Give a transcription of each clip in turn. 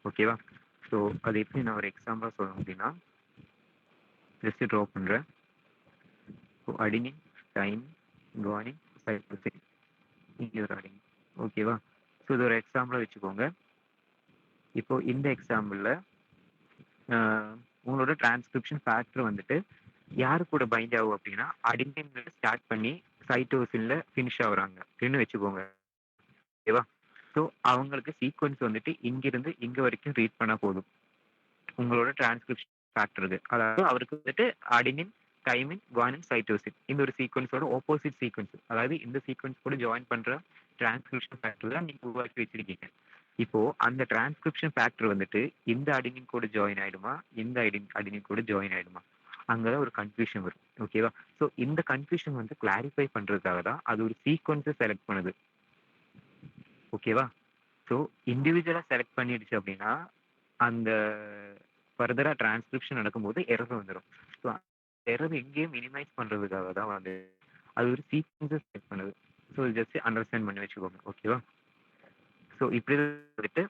ஓகேவா? ஸோ அது எப்படி நான் ஒரு எக்ஸாம்பிளா சொல்லணும் அப்படின்னா, ஜஸ்ட் ட்ரா பண்றேன். ஸோ அடினின், தைமின், குவானின், சைட்டோசின், இங்க ஒரு அடினின். ஓகேவா? ஸோ இது ஒரு எக்ஸாம்பிளா வச்சுக்கோங்க. இப்போ இந்த எக்ஸாம்பிள்ல உங்களோட டிரான்ஸ்கிரிப்ஷன் ஃபேக்டர் வந்துட்டு யாரு கூட பைண்ட் ஆகும் அப்படின்னா, அடினின்ல ஸ்டார்ட் பண்ணி சைட்டோசின்ல ஃபினிஷ் ஆகுறாங்கன்னு வச்சுக்கோங்க. ஓகேவா? ஸோ அவங்களுக்கு சீக்வன்ஸ் வந்துட்டு இங்கிருந்து இங்க வரைக்கும் ரீட் பண்ணா போதும். உங்களோட டிரான்ஸ்கிரிப்ஷன் ஃபேக்டருக்கு. அதாவது அவருக்கு வந்துட்டு அடினின், தைமின், குவானின், சைட்டோசின் இந்த ஒரு சீக்வன்ஸோட ஆப்போசிட் சீக்வன்ஸ். அதாவது இந்த சீக்வன்ஸ் கூட ஜாயின் பண்ற டிரான்ஸ்கிரிப்ஷன் ஃபேக்டர் தான் நீங்க உருவாக்கி வச்சிருக்கீங்க. இப்போ அந்த டிரான்ஸ்கிரிப்ஷன் ஃபேக்டர் வந்துட்டு இந்த அடினின் கூட ஜாயின் ஆயிடுமா, இந்த அடினின் கூட ஜாயின் ஆயிடுமா, அங்கதான் ஒரு கன்ஃபியூஷன் வரும். ஓகேவா? ஸோ இந்த கன்ஃபியூஷன் வந்து கிளாரிஃபை பண்றதுக்காக தான் அது ஒரு சீக்வன்ஸை செலக்ட் பண்ணுது. ஓகேவா? ஸோ இண்டிவிஜுவலா செலக்ட் பண்ணிடுச்சு அப்படின்னா அந்த ஃபர்தரா டிரான்ஸ்கிரிப்ஷன் நடக்கும்போது எரர் வந்துடும். ஸோ எரர் எங்கேயும் மினிமைஸ் பண்றதுக்காக தான் வந்து அது ஒரு சீக்வன்ஸை செலக்ட் பண்ணுது. ஸோ ஜஸ்ட் அண்டர்ஸ்டாண்ட் பண்ணி வச்சுக்கோங்க. ஓகேவா? ஸோ இப்படி வந்துட்டு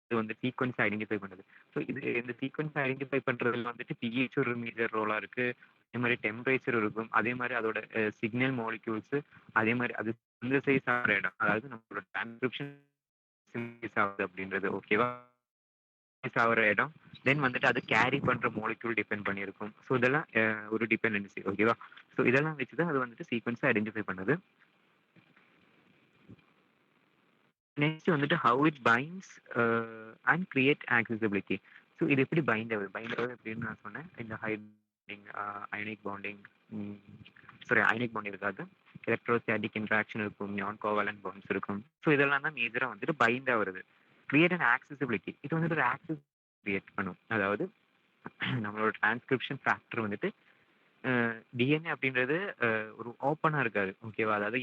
இது வந்து சீக்வன்ஸ் ஐடென்டிஃபை பண்ணுது. ஸோ இது இந்த சீக்வன்ஸ் ஐடென்டிஃபை பண்றதுல வந்துட்டு பிஹெச் ஒரு மேஜர் ரோலா இருக்கு. அதே மாதிரி டெம்பரேச்சர் இருக்கும். அதே மாதிரி அதோட சிக்னல் மாலிக்யூல்ஸ், அதே மாதிரி அது சிந்தசைஸ் ஆகிற இடம், அதாவது நம்மளோட டிரான்ஸ்கிரிப்ஷன் சிந்தசைஸ் ஆகுது அப்படின்றது. ஓகேவா? ஆகிற இடம், தென் வந்துட்டு அது கேரி பண்ற மாலிக்யூல் டிபெண்ட் பண்ணியிருக்கும். ஸோ இதெல்லாம் ஒரு டிபெண்டன்சி. ஓகேவா? ஸோ இதெல்லாம் வச்சுதான் அது வந்துட்டு சீக்வன்ஸை ஐடென்டிஃபை பண்ணுது. நெக்ஸ்ட் வந்துட்டு how it binds and create accessibility. So இது எப்படி பைண்ட் ஆகுது அப்படின்னு நான் சொன்னேன். இந்த hiding, ionic bonding, ionic bond இருக்காது, எலக்ட்ரோஸ்டாட்டிக் இன்ட்ராக்ஷன் இருக்கும், நான் கோவலன்ட் பாண்ட்ஸ் இருக்கும். ஸோ இதெல்லாம் தான் மேஜரா வந்துட்டு பைண்ட் ஆகுறது. கிரியேட் அண்ட் ஆக்சசிபிலிட்டி, இது வந்துட்டு ஒரு ஆக்சஸ் கிரியேட் பண்ணும். அதாவது நம்மளோட டிரான்ஸ்கிரிப்ஷன் ஃபேக்டர் வந்துட்டு டிஎன்ஏ அப்படின்றது ஒரு ஓப்பனா இருக்காது. ஓகேவா? அதாவது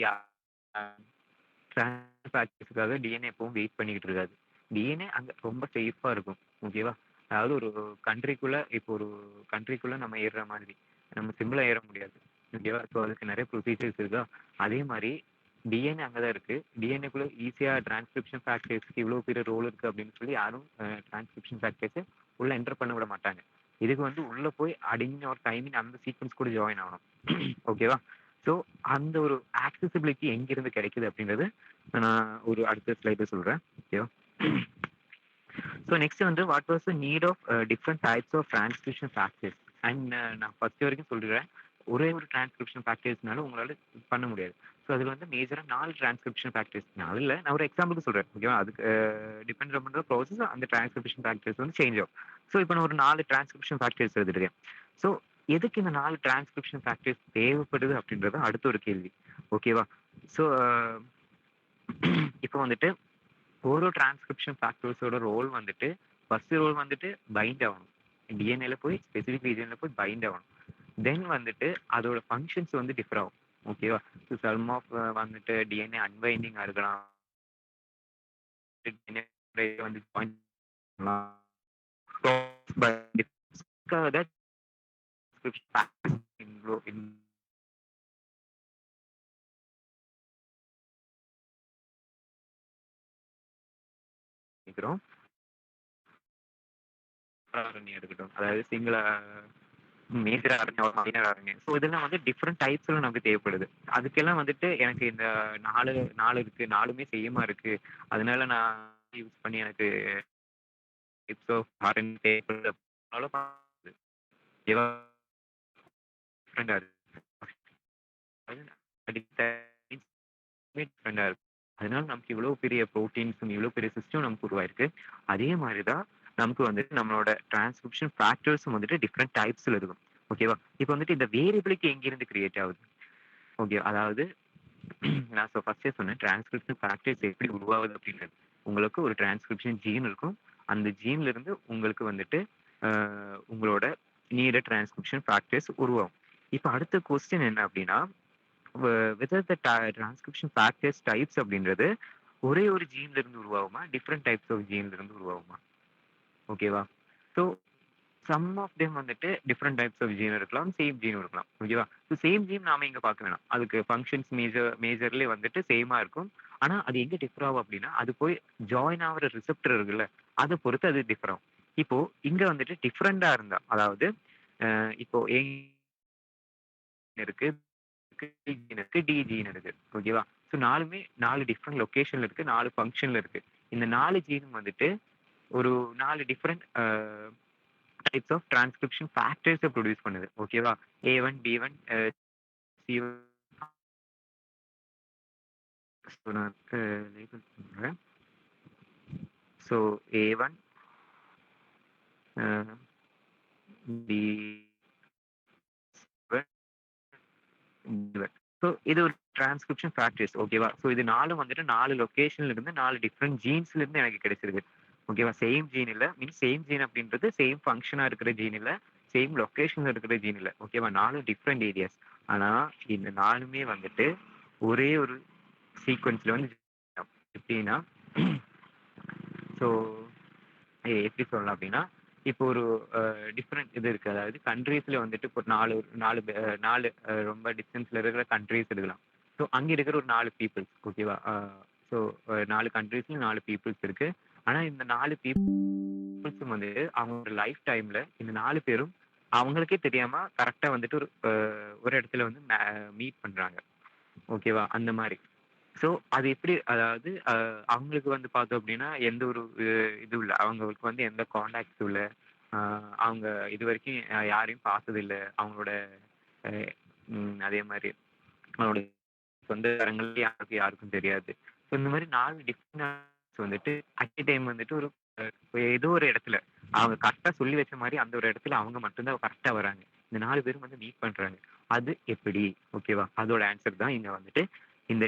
டிரான்ஸ்ஃபேக்டர்ஸ்க்காக டிஎன்ஏ எப்பவும் வெயிட் பண்ணிக்கிட்டு இருக்காது. டிஎன்ஏ அங்க ரொம்ப சேஃபா இருக்கும். ஓகேவா? அதாவது ஒரு கண்ட்ரிக்குள்ள, இப்போ ஒரு கண்ட்ரிக்குள்ள நம்ம ஏறுற மாதிரி நம்ம சிம்பிளா ஏற முடியாது. ஓகேவா? ஸோ அதுக்கு நிறைய ப்ரொசீஜர்ஸ் இருக்கா. அதே மாதிரி டிஎன்ஏ அங்கதான் இருக்கு. டிஎன்ஏக்குள்ள ஈஸியா டிரான்ஸ்கிரிப்ஷன் ஃபேக்டர்ஸ்க்கு இவ்வளவு பெரிய ரோல் இருக்கு அப்படின்னு சொல்லி யாரும் டிரான்ஸ்கிரிப்ஷன் ஃபேக்டர்ஸ் உள்ள என்டர் பண்ண விட மாட்டாங்க. இதுக்கு வந்து உள்ள போய் அடிங்க ஒரு டைமிங் அந்த சீக்வன்ஸ் கூட ஜாயின் ஆகணும். ஓகேவா? ஸோ அந்த ஒரு ஆக்சசிபிலிட்டி எங்கிருந்து கிடைக்குது அப்படின்றது நான் ஒரு அடுத்த ஸ்லைடில் சொல்றேன். ஓகேவா? ஸோ நெக்ஸ்ட் வந்து what was the need of different types of transcription factors. And நான் ஃபர்ஸ்ட் வரைக்கும் சொல்லிடுறேன், ஒரே ஒரு டிரான்ஸ்கிரிப்ஷன் ஃபேக்டர்ஸ்னால உங்களால பண்ண முடியாது. ஸோ அதில் வந்து மேஜராக 4 டிரான்ஸ்கிரிப்ஷன் ஃபேக்டர்ஸ், 4 இல்லை, நான் ஒரு எக்ஸாம்பிளுக்கு சொல்கிறேன். ஓகேவா? அதுக்கு டிபெண்ட் பண்ணுற ப்ராசஸ் அந்த டிரான்ஸ்கிரிப்ஷன் ஃபேக்டர்ஸ் வந்து சேஞ்ச் ஆகும். ஸோ இப்போ நான் ஒரு 4 டிரான்ஸ்கிரிப்ஷன் ஃபேக்டர்ஸ் எழுதிருக்கேன். ஸோ எதுக்கு இந்த 4 டிரான்ஸ்கிரிப்ஷன் ஃபேக்டர்ஸ் தேவைப்படுது அப்படின்றது அடுத்த ஒரு கேள்வி. ஓகேவா? ஸோ இப்போ வந்துட்டு ஒரு டிரான்ஸ்கிரிப்ஷன் ஃபேக்டர்ஸோட ரோல் வந்துட்டு ஃபர்ஸ்ட் ரோல் வந்துட்டு பைண்ட் ஆகணும். டிஎன்ஏல போய் ஸ்பெசிஃபிக் ரீஜன்ல போய் பைண்ட் ஆகணும். தென் வந்துட்டு அதோட ஃபங்க்ஷன்ஸ் வந்து டிஃபர் ஆகும். ஓகேவா? ஸோ சம் ஆஃப் வந்துட்டு டிஎன்ஏ அன்பைண்டிங்கா இருக்கலாம், DNA வந்து ஜாயின் பண்ணலாம். இருக்கிறோம் இருக்கட்டும், அதாவது single major RNA, minor RNA. So இதெல்லாம் வந்து டிஃப்ரெண்ட் டைப்ஸ்ல நமக்கு தேவைப்படுது. அதுக்கெல்லாம் வந்துட்டு எனக்கு இந்த 4 இருக்கு, 4மே சேமா இருக்கு, அதனால நான் யூஸ் பண்ணி எனக்கு டைப்ஸ் ஆஃப் ஆர்என்ஏ தேவைப்படுது. டிஃப்ரெண்டா இருக்கு. டிஃப்ரெண்டா இருக்கு. அதனால நமக்கு இவ்வளவு பெரிய ப்ரோட்டீன்ஸும் இவ்வளவு பெரிய சிஸ்டம் நமக்கு உருவாயிருக்கு. அதே மாதிரிதான் நமக்கு வந்துட்டு நம்மளோட டிரான்ஸ்கிரிப்ஷன் ஃபேக்டர்ஸும் வந்துட்டு டிஃப்ரெண்ட் டைப்ஸ்ல இருக்கும். ஓகேவா? இப்போ வந்துட்டு இந்த வேரியபிலிட்டி எங்கிருந்து கிரியேட் ஆகுது? ஓகே, அதாவது நான் ஃபர்ஸ்டே சொன்னேன், டிரான்ஸ்கிரிப்ஷன் ஃபேக்டர்ஸ் எப்படி உருவாகுது அப்படின்றது. உங்களுக்கு ஒரு டிரான்ஸ்கிரிப்ஷன் ஜீன் இருக்கும். அந்த ஜீன்ல இருந்து உங்களுக்கு வந்துட்டு உங்களோட நீட டிரான்ஸ்கிரிப்ஷன் ஃபேக்டர்ஸ் உருவாகும். இப்போ அடுத்த கொஸ்டின் என்ன அப்படின்னா, whether the transcription factors types அப்படின்றது ஒரே ஒரு ஜீன்ல இருந்து உருவாகுமா, டிஃப்ரெண்ட் டைப்ஸ் ஆஃப் ஜீன்ல இருந்து உருவாகுமா? ஓகேவா? ஸோ சம் ஆஃப் தேம் வந்துட்டு டிஃப்ரெண்ட் டைப்ஸ் ஆஃப் ஜீன் இருக்கலாம், சேம் ஜீன் இருக்கலாம். ஓகேவா? ஸோ சேம் ஜீன் நாம இங்க பார்க்க வேணாம். அதுக்கு ஃபங்க்ஷன்ஸ் மேஜர்லயே வந்துட்டு சேமா இருக்கும். ஆனா அது எங்க டிஃபர் ஆகும் அப்படின்னா, அது போய் ஜாயின் ஆகுற ரிசெப்டர் இருக்குல்ல, அத பொறுத்து அது டிஃபர் ஆகும். இப்போ இங்க வந்துட்டு டிஃபரெண்டா இருந்தா, அதாவது இப்போ ஏ இருக்கு, ஜீன் இருக்கு, டி ஜீன் இருக்கு. ஓகேவா? ஸோ 4மே 4 டிஃபரெண்ட் லொகேஷன்ல இருக்கு. 4 ஃபங்ஷன்ல இருக்கு. இந்த 4 ஜீன் வந்துட்டு ஒரு 4 different types of transcription factors produce பண்ணுது. ஓகேவா? A1, B1, C1. ஸோ நான் லேபிள் பண்றேன். ஸோ A1, அ B1, B1. ஸோ இது ஒரு டிரான்ஸ்கிரிப்ஷன் ஃபேக்டர்ஸ். ஓகேவா? ஸோ இது 4ம் வந்துட்டு 4 லொகேஷன்ல இருந்து 4 டிஃபரெண்ட் ஜீன்ஸ்ல இருந்து எனக்கு கிடைச்சிருக்கு. ஓகேவா? சேம் ஜீன் இல்ல. மீன்ஸ் சேம் ஜீன் அப்படின்றது சேம் ஃபங்ஷனா இருக்கிற ஜீன் இல்ல. சேம் லொகேஷன்ல இருக்கிற ஜீன் இல்ல. ஓகேவா? 4 டிஃபரெண்ட் ஏரியாஸ். ஆனா இந்த 4மே வந்துட்டு ஒரே ஒரு சீக்வென்ஸ்ல வந்து எப்படின்னா, ஸோ எப்படி சொல்லலாம் அப்படின்னா, இப்போ ஒரு டிஃபரெண்ட் இது இருக்கு. அதாவது கண்ட்ரீஸ்ல வந்துட்டு இப்போ 4 4 4 ரொம்ப டிஸ்டன்ஸ்ல இருக்கிற கண்ட்ரீஸ் இருக்கலாம். ஸோ அங்க இருக்கிற ஒரு 4 பீப்பிள்ஸ் ஓகேவா? ஸோ 4 கண்ட்ரீஸ்ல 4 பீப்பிள்ஸ் இருக்கு. ஆனா இந்த 4 பீப்பிள்ஸும் வந்து அவங்களோட லைஃப் டைம்ல இந்த 4 பேரும் அவங்களுக்கே தெரியாம கரெக்ட்டா வந்துட்டு ஒரு இடத்துல வந்து மீட் பண்றாங்க. ஓகேவா? அந்த மாரி. ஸோ அது எப்படி அதாவது அவங்களுக்கு வந்து பார்த்தோம் அப்படின்னா, எந்த ஒரு இதுவும் இல்ல. அவங்களுக்கு வந்து எந்த கான்டாக்ட்ஸும் இல்ல. அ அவங்க இதுவரைக்கும் யாரையும் பார்த்ததில்ல. அவங்களோட அ அதே மாரி அவங்களோட சொந்தக்காரங்கள் யாருக்கும் யாருக்கும் தெரியாது. ஸோ இந்த மாரி 4 டிஃபரெண்ட் வந்துட்டு அட் எ டைம் வந்துட்டு ஒரு ஏதோ ஒரு இடத்துல அவங்க கரெக்ட்டா சொல்லி வச்ச மாரி அந்த ஒரு இடத்துல அவங்க மட்டும் தான் கரெக்ட்டா வராங்க. இந்த 4 பேரும் வந்து மீட் பண்றாங்க. அது எப்படி? ஓகேவா? அதோட ஆன்சர் தான் இங்க வந்துட்டு இந்த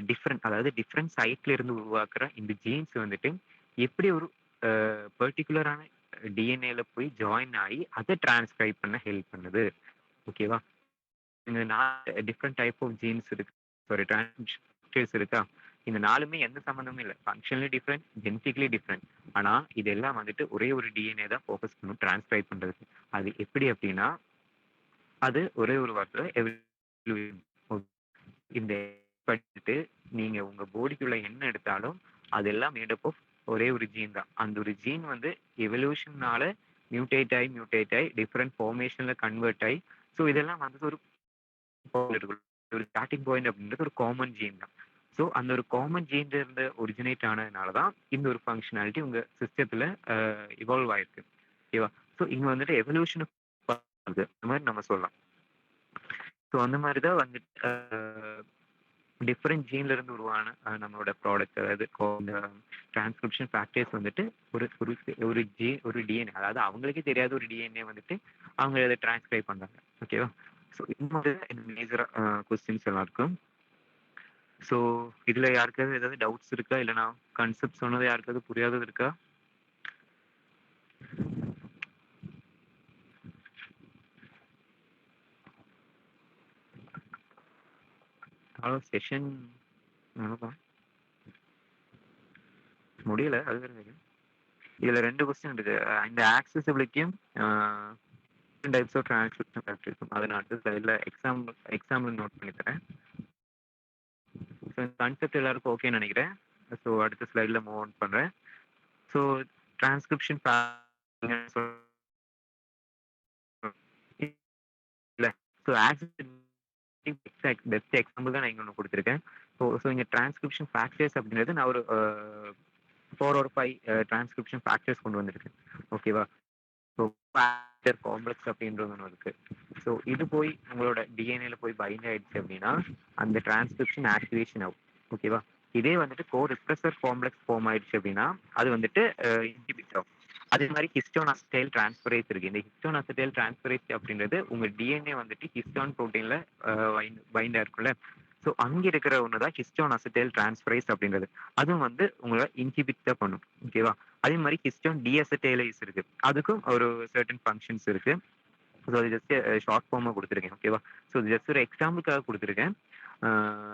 அதாவது டிஃபரெண்ட் சைட்ல இருந்து உருவாக்குற இந்த ஜீன்ஸ் வந்துட்டு எப்படி ஒரு பர்ட்டிகுலரான டிஎன்ஏல போய் ஜாயின் ஆயி அத டிரான்ஸ்கிரைப் பண்ண ஹெல்ப் பண்ணுது. ஓகேவா? இந்த டிஃபரெண்ட் டைப் ஆஃப் ஜீன்ஸ் இருக்கு. சாரி டிரான்ஸ்கிரிப்டர்ஸ் இருக்கா? இந்த 4மே எந்த சம்மந்தமும் இல்ல. ஃபங்ஷனலி டிஃபரெண்ட், ஜெனடிக்கலி டிஃபரெண்ட். ஆனா இதெல்லாம் வந்துட்டு ஒரே ஒரு டிஎன்ஏ தான் ஃபோக்கஸ் பண்ணும் டிரான்ஸ்கிரைப் பண்றதுக்கு. அது எப்படி அப்டின்னா, அது ஒரே ஒரு வார்த்தை இந்த படிச்சுட்டு நீங்க உங்க பாடிக்குள்ள என்ன எடுத்தாலும் அதெல்லாம் மேட் அப் ஆஃப் ஒரே ஒரு ஜீன் தான். அந்த ஒரு ஜீன் வந்து எவல்யூஷன்னால மியூட்டேட் ஆயி டிஃபரெண்ட் ஃபார்மேஷன்ல கன்வெர்ட் ஆயி ஸோ இதெல்லாம் வந்து ஒரு ஸ்டார்ட்டிங் பாயிண்ட் அப்படின்றது ஒரு காமன் ஜீன் தான். ஸோ அந்த ஒரு காமன் ஜீன்ல இருந்து ஒரிஜினேட் ஆனதுனால தான் இந்த ஒரு ஃபங்க்ஷனாலிட்டி உங்க சிஸ்டத்துல இவால்வ் ஆயிருக்கு. ஓகேவா? ஸோ இங்க வந்துட்டு எவல்யூஷன் அந்த மாதிரி நம்ம சொல்லலாம். ஸோ அந்த மாதிரி தான் வந்துட்டு டிஃபரெண்ட் ஜீன்ல இருந்து உருவான நம்மளோட ப்ராடக்ட் அதாவது இந்த டிரான்ஸ்கிரிப்ஷன் ஃபேக்டர்ஸ் வந்துட்டு ஒரு ஒரு ஒரு டிஎன்ஏ அதாவது அவங்களுக்கே தெரியாத ஒரு டிஎன்ஏ வந்துட்டு அவங்க இதை டிரான்ஸ்கிரைப் பண்றாங்க. ஓகேவா? ஸோ இந்த மாதிரி மேஜரா கொஸ்டின்ஸ் எல்லாம் இருக்கும். ஸோ இதுல யாருக்காவது ஏதாவது டவுட்ஸ் இருக்கா? இல்லைனா கான்செப்ட் சொன்னது யாருக்காவது புரியாதது இருக்கா? அவ்வளோ செஷன் அவ்வளோதான் முடியல. அது வேற விஷயம். இதுல 2 கொஸ்டின் இருக்கு. இந்த ஆக்சஸிபிலிட்டியும் டைப்ஸ் ஆஃப் டிரான்ஸ்கிரிப்ஷன் ஃபேக்டர் இருக்கும். அதை நான் அடுத்த ஸ்லைட்ல எக்ஸாம்பிள் நோட் பண்ணி தரேன். ஸோ இந்த கான்செப்ட் எல்லாருக்கும் ஓகேன்னு நினைக்கிறேன். ஸோ அடுத்த ஸ்லைட்ல மூவ் ஆன் பண்றேன். ஸோ டிரான்ஸ்கிரிப்ஷன் இல்ல. ஸோ பெஸ்ட் எக்ஸாம்பிள் தான் நான் இங்க ஒண்ணு குடுத்திருக்கேன். ஸோ இங்க டிரான்ஸ்கிரிப்ஷன் ஃபேக்டர்ஸ் அப்படின்றது நான் ஒரு 4 or 5 டிரான்ஸ்கிரிப்ஷன் ஃபேக்டர்ஸ் கொண்டு வந்திருக்கேன். ஓகேவா? ஸோ ஃபேக்டர் காம்ப்ளெக்ஸ் அப்படின்றது ஒண்ணு இருக்கு. ஸோ இது போய் உங்களோட டிஎன்ஏல போய் பைண்ட் ஆயிடுச்சு அப்படின்னா, அந்த டிரான்ஸ்கிரிப்ஷன் ஆக்டிவேஷன் ஆகும். ஓகேவா? இதே வந்துட்டு ரிப்ரசர் காம்ப்ளெக்ஸ் ஃபார்ம் ஆயிடுச்சு அப்படின்னா, அது வந்துட்டு இன்ஹிபிட் ஆகும். அதே மாதிரி ஹிஸ்டோன் அசிடைல் டிரான்ஸ்ஃபரேஸ் இருக்கு. இந்த ஹிஸ்டோன் அசிடைல் டிரான்ஸ்ஃபரேஸ் அப்படின்றது உங்க டிஎன்ஏ வந்துட்டு ஹிஸ்டோன் புரோட்டீன்ல பைண்டா இருக்கும்ல. ஸோ அங்க இருக்கிற ஒன்று தான் ஹிஸ்டோன் அசிடைல் டிரான்ஸ்ஃபரேஸ் அப்படின்றது. அதுவும் வந்து உங்களை இன்ஹிபிட் தான் பண்ணும். ஓகேவா? அதே மாதிரி ஹிஸ்டோன் டிஅசிடைலேஸ் இருக்கு. அதுக்கும் ஒரு சர்டன் ஃபங்க்ஷன்ஸ் இருக்கு. ஸோ அது ஜஸ்ட் ஷார்ட் ஃபார்மா கொடுத்துருக்கேன். ஓகேவா? ஸோ ஜஸ்ட் ஒரு எக்ஸாம்பிளுக்காக கொடுத்துருக்கேன்.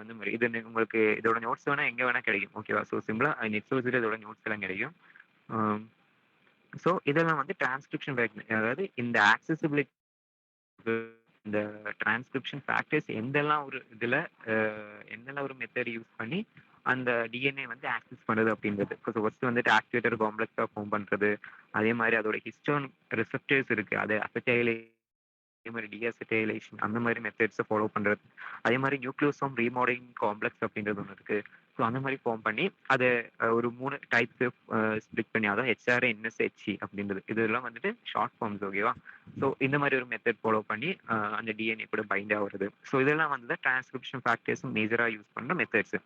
அந்த மாதிரி இது உங்களுக்கு இதோட நோட்ஸ் வேணா எங்க வேணா கிடைக்கும். ஓகேவா? ஸோ சிம்பிளா நெட்ஃபிளிக்ஸ்ல இதோட நோட்ஸ் எல்லாம் கிடைக்கும். ஸோ இதெல்லாம் வந்து டிரான்ஸ்கிரிப்ஷன் அதாவது இந்த ஆக்சசிபிலிட்டி இந்த டிரான்ஸ்கிரிப்ஷன் ஃபேக்டர்ஸ் எந்தெல்லாம் ஒரு இதுல எந்தெல்லாம் ஒரு மெத்தட் யூஸ் பண்ணி அந்த டிஎன்ஏ வந்து ஆக்சஸ் பண்ணுது அப்படின்றது. ஃபர்ஸ்ட் வந்துட்டு ஆக்டிவேட்டர் காம்ப்ளெக்ஸா ஃபார்ம் பண்றது. அதே மாதிரி அதோட ஹிஸ்டோன் ரிசெப்டர்ஸ் இருக்கு. அது அசெடைலே அதே மாதிரி டிஅசிடைலேஷன் அந்த மாதிரி மெத்தட்ஸை ஃபாலோ பண்றது. அதே மாதிரி நியூக்ளியோசோம் ரீமாடலிங் காம்ப்ளெக்ஸ் அப்படின்றது ஒன்று இருக்கு. ஸோ அந்த மாதிரி ஃபார்ம் பண்ணி அதை ஒரு 3 டைப்ஸ் ஸ்ப்ளிட் பண்ணி, அதான் ஹெச்ஆர்ஏ என்எஸ்ஹெச்இ அப்படின்றது. இதெல்லாம் வந்துட்டு ஷார்ட் ஃபார்ம்ஸ், ஓகேவா? ஸோ இந்த மாதிரி ஒரு மெத்தட் ஃபாலோ பண்ணி அந்த டிஎன்ஏ கூட பைண்ட் ஆகுறது. ஸோ இதெல்லாம் வந்து டிரான்ஸ்கிரிப்ஷன் ஃபேக்டர்ஸ் மேஜராக யூஸ் பண்ணுற மெத்தட்ஸ்.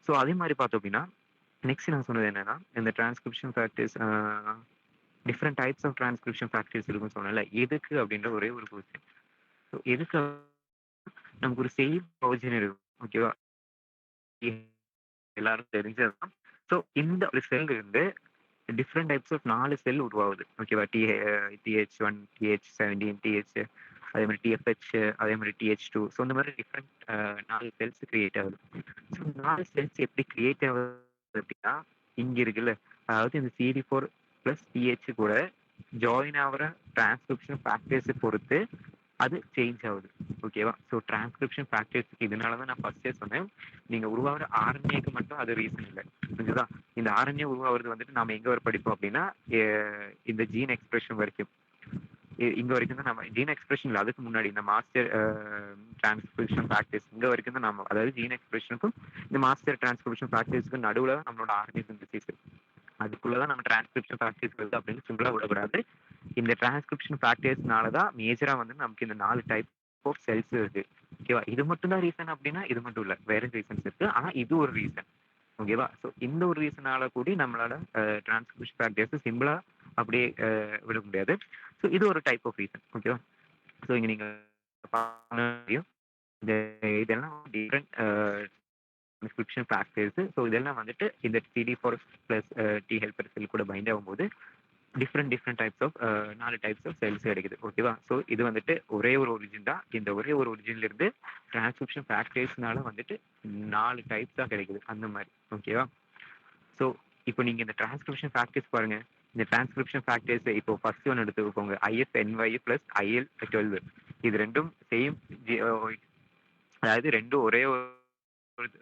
ஸோ அதே மாதிரி பார்த்தோம் அப்படின்னா நெக்ஸ்ட் நான் சொன்னது என்னன்னா, இந்த transcription factors different types of transcription factors இருக்குன்னு சொன்னேன்ல. எதுக்கு அப்படின்ற ஒரே ஒரு கொஸ்டின். ஸோ எதுக்கு நமக்கு ஒரு சேம் ப்ரோஜன் இருக்கும், ஓகேவா? எல்லாரும் தெரிஞ்சதுதான். ஸோ இந்த ஒரு செல் இருந்து டிஃப்ரெண்ட் டைப்ஸ் ஆஃப் 4 செல் உருவாகுது, ஓகேவா? TH1, TH17, அதே மாதிரி TFH, அதே மாதிரி TH2. ஸோ இந்த மாதிரி டிஃப்ரெண்ட் 4 செல்ஸ் கிரியேட் ஆகுது. ஸோ 4 செல்ஸ் எப்படி கிரியேட் ஆகுது அப்படின்னா, இங்க இருக்குல்ல, அதாவது இந்த CD4 பிளஸ் TH கூட ஜாயின் ஆகிற டிரான்ஸ்கிரிப்ஷன் ஃபேக்டர்ஸை பொறுத்து அது சேஞ்ச் ஆகுது, ஓகேவா? ஸோ டிரான்ஸ்கிரிப்ஷன் ஃபேக்டர்ஸ்க்கு இதனால தான் நான் ஃபர்ஸ்டே சொன்னேன், நீங்கள் உருவாகிற ஆர்என்ஏக்கு மட்டும் அது ரீசன் இல்லை, புரிஞ்சுதா? இந்த ஆர்என்ஏ உருவாகிறது வந்துட்டு நம்ம எங்கே வரை படிப்போம் அப்படின்னா, இந்த ஜீன் எக்ஸ்பிரஷன் வரைக்கும். இங்க வரைக்கும் தான் நம்ம ஜீன் எக்ஸ்பிரஷன் இல்லை, அதுக்கு முன்னாடி இந்த மாஸ்டர் டிரான்ஸ்கிரிப்ஷன் ஃபேக்டர்ஸ் இங்க வரைக்கும் தான் நம்ம, அதாவது ஜீன் எக்ஸ்பிரஷனுக்கும் இந்த மாஸ்டர் டிரான்ஸ்கிரிப்ஷன் ஃபேக்டர்ஸ்க்கு நடுவில் நம்மளோட ஆர்என்ஏ சிந்தசிஸ். அதுக்குள்ளதான் நம்ம டிரான்ஸ்கிரிப்ஷன் ஃபேக்டர்ஸ் வருது அப்படின்னு சிம்பிளா விடக்கூடாது. இந்த டிரான்ஸ்கிரிப்ஷன் ஃபேக்டர்ஸ்னால தான் மேஜரா வந்து நமக்கு இந்த 4 டைப் ஆஃப் செல்ஸ் இருக்கு, ஓகேவா? இது மட்டும் தான் ரீசன் அப்படின்னா இது மட்டும் இல்ல, வேற ரீசன்ஸ் இருக்கு. ஆனா இது ஒரு ரீசன், ஓகேவா? ஸோ இந்த ஒரு ரீசனால கூடி நம்மளால டிரான்ஸ்கிரிப்ஷன் ஃபேக்டர்ஸ் சிம்பிளா அப்படியே விட முடியாது. ஸோ இது ஒரு டைப் ஆஃப் ரீசன், ஓகேவா? ஸோ இங்க நீங்க இதெல்லாம் டிஃப்ரெண்ட் டிரான்ஸ்கிரிப்ஷன் ஃபேக்டர்ஸ். ஸோ இதெல்லாம் வந்துட்டு இந்த CD4 பிளஸ் டி ஹெல்பர் செல் கூட பைண்ட் ஆகும்போது different types of 4 types of cells கிடைக்குது, ஓகேவா? ஸோ இது வந்துட்டு ஒரே ஒரு ஒரிஜின் தான். இந்த ஒரே ஒரு ஒரிஜின்ல இருந்து டிரான்ஸ்கிரிப்ஷன் ஃபேக்டர்ஸ்னால வந்துட்டு 4 டைப்ஸ் தான் கிடைக்குது, அந்த மாதிரி, ஓகேவா? ஸோ இப்போ நீங்க இந்த டிரான்ஸ்கிரிப்ஷன் ஃபேக்டர்ஸ் பாருங்க. இந்த டிரான்ஸ்கிரிப்ஷன் ஃபேக்டர்ஸ் இப்போ ஃபர்ஸ்ட் ஒன் எடுத்துக்கோங்க, IFNY பிளஸ் IL-12. இது ரெண்டும் சேம், அதாவது ரெண்டும் ஒரே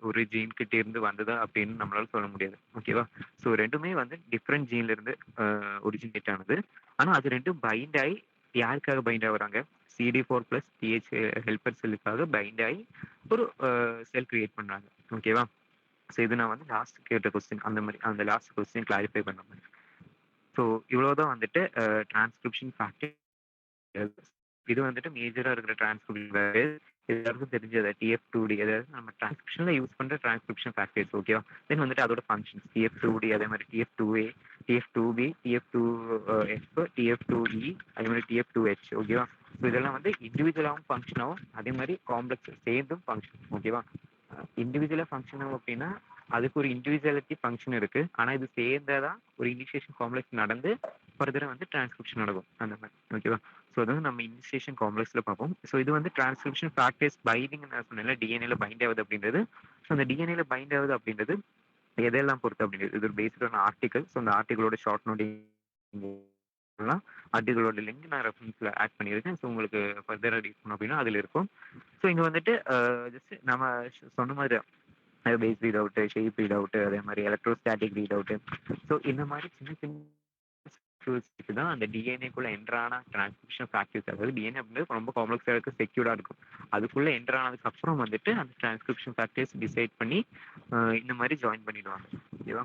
ஒரு ஜீன் கிட்ட இருந்து வந்ததா அப்படின்னு நம்மளால சொல்ல முடியாது, ஓகேவா? ஸோ ரெண்டுமே வந்து டிஃப்ரெண்ட் ஜீன்ல இருந்து ஒரிஜினேட் ஆனது. ஆனா அது ரெண்டும் பைண்ட் ஆகி யாருக்காக பைண்ட் ஆகுறாங்க? CD4 பிளஸ் TH ஹெல்பர் செல்லுக்காக பைண்ட் ஆகி ஒரு செல் கிரியேட் பண்றாங்க, ஓகேவா? ஸோ இது நான் வந்து லாஸ்ட் கேட்ட கொஸ்டின், அந்த மாதிரி அந்த லாஸ்ட் கொஸ்டின் கிளாரிஃபை பண்ண மாதிரி. ஸோ இவ்வளவுதான் வந்துட்டு டிரான்ஸ்கிரிப்ஷன் ஃபேக்டர். இது வந்துட்டு மேஜரா இருக்கிற டிரான்ஸ்கிரிப்ஷன் எல்லாருக்கும் தெரிஞ்சது TF2D, அதாவது நம்ம டிரான்ஸ்கிரிப்ஷன்ல யூஸ் பண்ற டிரான்ஸ்கிரிப்ஷன் ஃபேக்டர்ஸ், ஓகேவா? தென் வந்துட்டு அதோட ஃபங்க்ஷன்ஸ் TF2D, அதே மாதிரி TF2A, TF2B, TF2F, TF2E, அதே மாதிரி TF2H, ஓகேவா? ஸோ இதெல்லாம் வந்து இண்டிவிஜுவலாகவும் ஃபங்க்ஷன் ஆகும், அதே மாதிரி காம்ப்ளெக்ஸ் சேர்ந்தும் ஃபங்க்ஷன், ஓகேவா? இண்டிவிஜுவலா ஃபங்க்ஷன் ஆகும் அப்படின்னா அதுக்கு ஒரு இண்டிவிஜுவாலிட்டி ஃபங்க்ஷன் இருக்கு. ஆனா இது சேர்ந்தாதான் ஒரு இனிஷியேஷன் காம்ப்ளெக்ஸ் நடந்து ஃபர்தரா வந்து டிரான்ஸ்கிரிப்ஷன் நடக்கும், அந்த மாதிரி, ஓகேவா? ஸோ அது வந்து நம்ம இனிஷியேஷன் காம்ப்ளெக்ஸ்ல பார்ப்போம். ஸோ இது வந்து டிரான்ஸ்கிரிப்ஷன் ஃபேக்டர்ஸ் பைண்டிங் நான் சொன்னேன்ல, டிஎன்ஏல பைண்ட் ஆகுது அப்படின்றது. ஸோ அந்த டிஎன்ஏல பைண்ட் ஆகுது அப்படின்றது எதெல்லாம் பொறுத்து அப்படின்றது, இது ஒரு பேஸ்டான ஆர்டிகல். ஸோ அந்த ஆர்டிகளோட ஷார்ட் நோட்டிங் ஆர்டிகளோட லிங்க் நான் ரெஃபரன்ஸ்ல ஆட் பண்ணியிருக்கேன். ஸோ உங்களுக்கு ஃபர்தரா ரீட் பண்ணணும் அப்படின்னா அதுல இருக்கும். ஸோ இங்க வந்துட்டு ஜஸ்ட் நம்ம சொன்ன மாதிரி base read out, shape read out, அதே மாதிரி எலக்ட்ரோஸ்டாட்டிக் ரீட் அவுட். ஸோ இந்த மாதிரி சின்ன சின்ன தான் அந்த டிஎன்ஏக்குள்ள என்ட்ரான டிரான்ஸ்கிரிப்ஷன் ஃபேக்டர்ஸ். அதாவது டிஎன்ஏ அப்படின்றது ரொம்ப காம்ப்ளெக்ஸா இருக்கு, செக்யூர்டா இருக்கும். அதுக்குள்ள என்டர் ஆனதுக்கு அப்புறம் வந்துட்டு அந்த டிரான்ஸ்கிரிப்ஷன் ஃபேக்டர்ஸ் டிசைட் பண்ணி இந்த மாதிரி ஜாயின் பண்ணிடுவாங்க, ஓகேவா?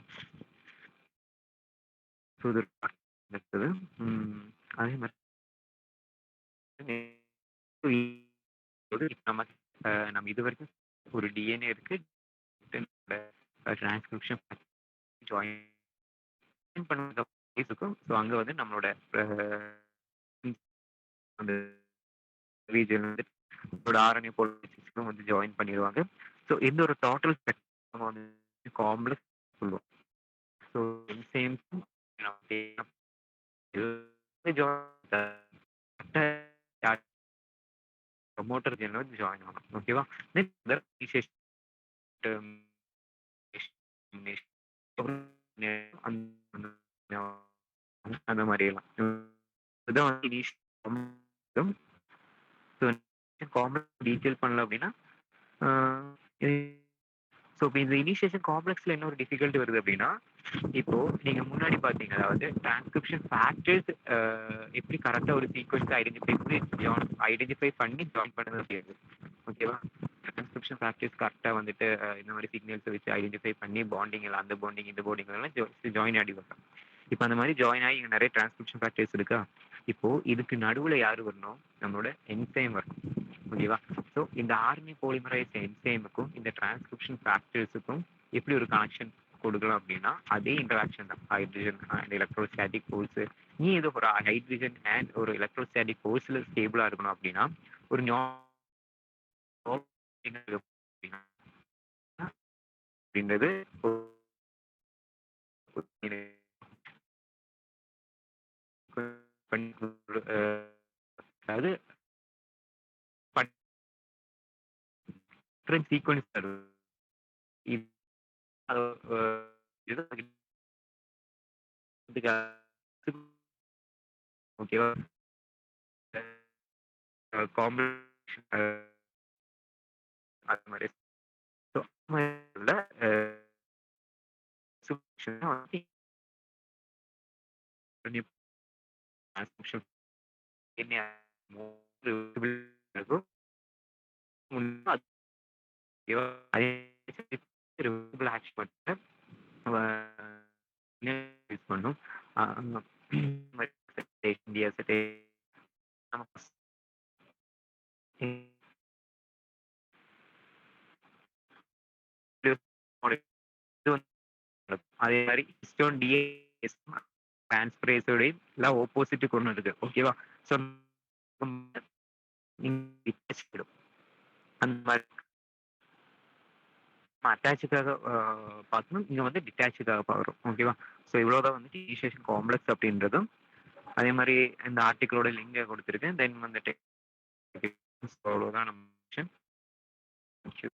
ஸோ இது இருக்குது. அதே மாதிரி நம்ம நம்ம இது வரைக்கும் ஒரு டிஎன்ஏ இருக்கு, டிரான்ஸ்கிரிப்ஷன் ஜாயின் பண்ண இருக்கும். ஸோ அங்க வந்து நம்மளோட அந்த ரீஜன் வந்து ஆர்என்ஏ பாலிசிஸ்க்கும் வந்து ஜாயின் பண்ணிடுவாங்க. ஸோ இந்த ஒரு டோட்டல் நம்ம வந்து காம்ப்ளெக்ஸ் சொல்லுவோம். ஸோ சேம் ப்ரொமோட்டர் ஜென் வந்து ஜாயின் ஆகணும், ஓகேவா? அந்த மாதிரி எல்லாம் இதான் வந்து காமன் டீட்டெயில் பண்ணல அப்படின்னா ஸோ இப்போ இந்த இனிஷியேஷன் காம்ப்ளெக்ஸ்ல என்ன ஒரு டிஃபிகல்ட்டி வருது அப்படின்னா, இப்போ நீங்க முன்னாடி பார்த்தீங்க, அதாவது டிரான்ஸ்கிரிப்ஷன் ஃபேக்டர்ஸ் எப்படி கரெக்ட்டா ஒரு சீக்வென்ஸ் ஐடென்டிஃபை பண்ணி ஜாயின் பண்ணது முடியாது. ஓகேவா? டிரான்ஸ்கிரிப்ஷன் ஃபேக்டர்ஸ் கரெக்ட்டா வந்துட்டு இந்த மாரி சிக்னல்ஸ வச்சு ஐடென்டிஃபை பண்ணி பாண்டிங் எல்லாம் அந்த பாண்டிங், இந்த பாண்டிங் எல்லாம் ஜாயின் ஆடி வரலாம். இப்ப அந்த மாரி ஜாயின் ஆகி இங்க நெறைய டிரான்ஸ்கிரிப்ஷன் ஃபேக்டர்ஸ் இருக்கா? இப்போ இதுக்கு நடுவுல யாரு வரணும்? நம்மளோட என்சைம் வரணும். ஓகேவா? ஸோ இந்த ஆர்என்ஏ பாலிமரைஸ் என்சைமுக்கும் இந்த டிரான்ஸ்கிரிப்ஷன் ஃபேக்டர்ஸுக்கும் எப்படி ஒரு கனெக்ஷன் கொடுக்கலாம் அப்படின்னா, அதே இன்டராக்ஷன் தான். Hydrogen and electrostatic force. நீ ஏதோ ஒரு ஹைட்ரஜன் அண்ட் ஒரு எலக்ட்ரோஸ்டாட்டிக் ஃபோர்ஸ்ல ஸ்டேபிளா இருக்கணும் அப்படின்னா, ஒரு அப்படின்றது அதாவது சீக்வன்ஸ் ஓகேவா? காம்பினேஷன் அது மாதிரி. ஸோ யூஸ் பண்ணும். அதே மாதிரி ஹிஸ்டோன் டிஏஎஸ் டிரான்ஸ்பரேஸோட எல்லாம் ஆப்போசிட்டுக்கு ஒன்று இருக்கு. ஓகேவா? ஸோ அந்த மாதிரி அட்டாச்சுக்காக பார்க்கணும். இங்க வந்து டிட்டாச்சுக்காக பார்க்குறோம். ஓகேவா? ஸோ இவ்வளோதான் வந்துட்டு இனிஷியேஷன் காம்ப்ளெக்ஸ் அப்படின்றதும். அதே மாதிரி இந்த ஆர்டிக்கிளோட லிங்கை கொடுத்துருக்கேன். தென் வந்துட்டு அவ்வளோதான் நம்ம செக்ஷன். தேங்க்யூ.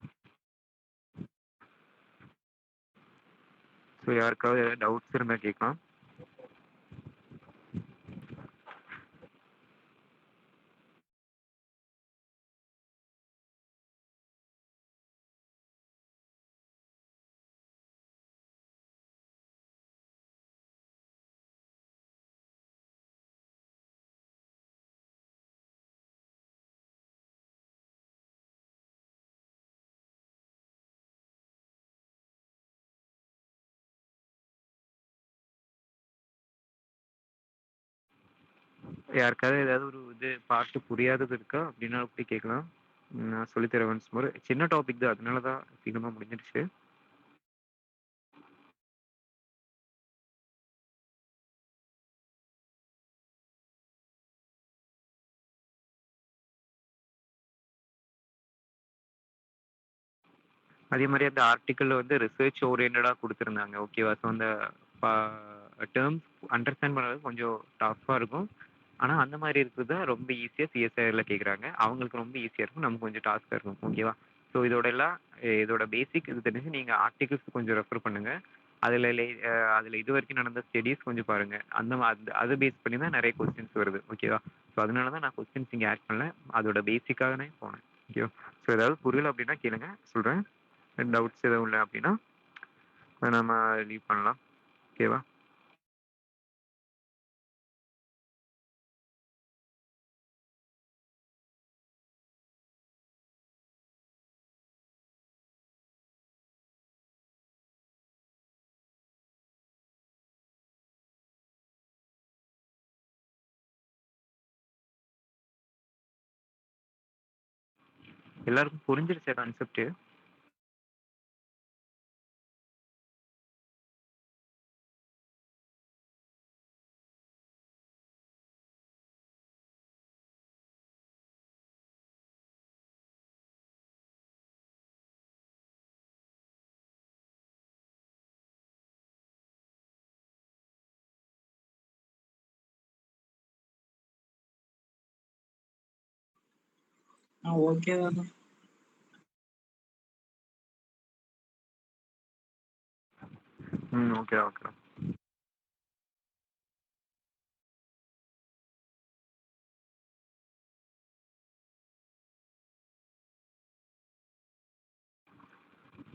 ஸோ யாருக்காவது ஏதாவது டவுட்ஸ் இருந்தால் கேட்கலாம். யாருக்காவது ஏதாவது ஒரு இது பார்த்து புரியாதது இருக்கா அப்படின்னா அப்படி கேட்கலாம். நான் சொல்லித்தரேன் ஒன்ஸ் மோர். சின்ன டாபிக் தான், அதனால தான் சீக்கிரமா முடிஞ்சிருச்சு. அதே மாதிரி அந்த ஆர்டிக்கல்ல வந்து ரிசர்ச் ஓரியன்டா கொடுத்துருந்தாங்க. ஓகேவா? ஸோ அந்த டேர்ம்ஸ் அண்டர்ஸ்டாண்ட் பண்ணுறது கொஞ்சம் டஃப்பாக இருக்கும். ஆனால் அந்த மாதிரி இருக்கிறது தான் ரொம்ப ஈஸியாக சிஎஸ்ஐஆரில் கேட்குறாங்க. அவங்களுக்கு ரொம்ப ஈஸியாக இருக்கும், நமக்கு கொஞ்சம் டாஸ்காக இருக்கும். ஓகேவா? ஸோ இதோட பேசிக் இது தெரிஞ்சு நீங்கள் ஆர்டிகல்ஸ் கொஞ்சம் ரெஃபர் பண்ணுங்க. அதில் அதில் இது வரைக்கும் நடந்த ஸ்டடீஸ் கொஞ்சம் பாருங்க. அதை பேஸ் பண்ணி தான் நிறைய கொஸ்டின்ஸ் வருது. ஓகேவா? ஸோ அதனால தான் நான் கொஸ்டின்ஸ் இங்கே ஆட் பண்ணல. அதோட பேசிக்காகவே போனேன். ஓகேவா? ஸோ ஏதாவது புரியல அப்படின்னா கேளுங்க, சொல்கிறேன். டவுட்ஸ் எதுவும் இல்லை அப்படின்னா நம்ம லீவ் பண்ணலாம். ஓகேவா? எல்லாருக்கும் புரிஞ்சிருச்சா கான்செப்ட்? ஓகே தானே. Okay okay.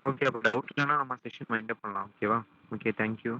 ஓகே. அப்ப டவுட் இல்லன்னா நம்ம செஷன் வைண்ட் அப் பண்ணலாம். ஓகேவா? ஓகே. Thank you.